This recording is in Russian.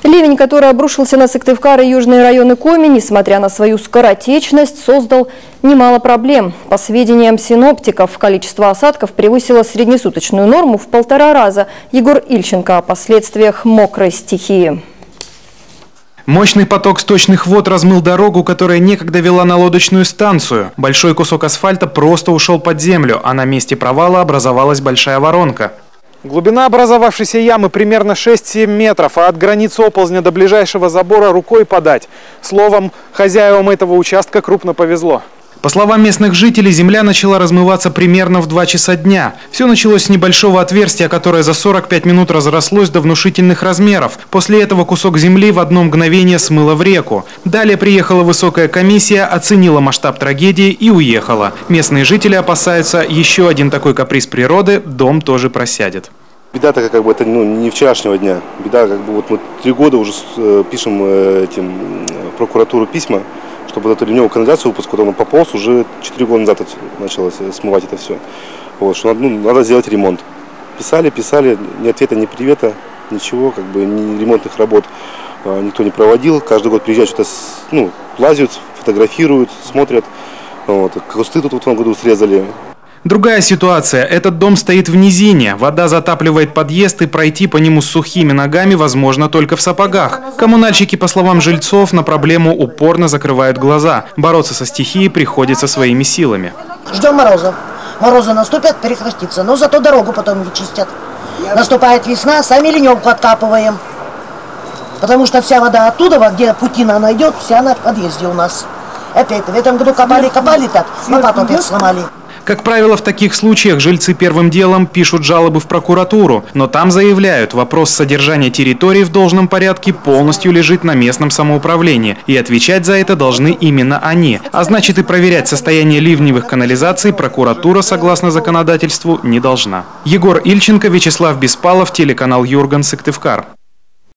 Ливень, который обрушился на Сыктывкар и южные районы Коми, несмотря на свою скоротечность, создал немало проблем. По сведениям синоптиков, количество осадков превысило среднесуточную норму в 1,5 раза. Егор Ильченко о последствиях мокрой стихии. Мощный поток сточных вод размыл дорогу, которая некогда вела на лодочную станцию. Большой кусок асфальта просто ушел под землю, а на месте провала образовалась большая воронка. Глубина образовавшейся ямы примерно 6-7 метров, а от границы оползня до ближайшего забора рукой подать. Словом, хозяевам этого участка крупно повезло. По словам местных жителей, земля начала размываться примерно в 2 часа дня. Все началось с небольшого отверстия, которое за 45 минут разрослось до внушительных размеров. После этого кусок земли в одно мгновение смыло в реку. Далее приехала высокая комиссия, оценила масштаб трагедии и уехала. Местные жители опасаются, еще один такой каприз природы дом тоже просядет. Беда-то как бы это не вчерашнего дня. Беда как бы вот мы 3 года уже пишем прокуратуру письма, чтобы эту ливневую канализацию выпуск, куда он пополз, уже 4 года назад началось смывать это все. Вот, что надо сделать ремонт. Писали, ни ответа, ни привета, ничего, как бы ни ремонтных работ никто не проводил. Каждый год приезжают, что-то лазят, фотографируют, смотрят. Вот, кусты тут в этом году срезали. Другая ситуация. Этот дом стоит в низине. Вода затапливает подъезд, и пройти по нему с сухими ногами возможно только в сапогах. Коммунальщики, по словам жильцов, на проблему упорно закрывают глаза. Бороться со стихией приходится своими силами. Ждем морозов. Морозы наступят, прекратится, но зато дорогу потом не чистят. Наступает весна, сами ливневку откапываем. Потому что вся вода оттуда, где путина она идет, вся на подъезде у нас. Опять в этом году копали так, лопату опять сломали. Как правило, в таких случаях жильцы первым делом пишут жалобы в прокуратуру, но там заявляют, вопрос содержания территории в должном порядке полностью лежит на местном самоуправлении, и отвечать за это должны именно они. А значит, и проверять состояние ливневых канализаций прокуратура, согласно законодательству, не должна. Егор Ильченко, Вячеслав Беспалов, телеканал Юрган, Сыктывкар.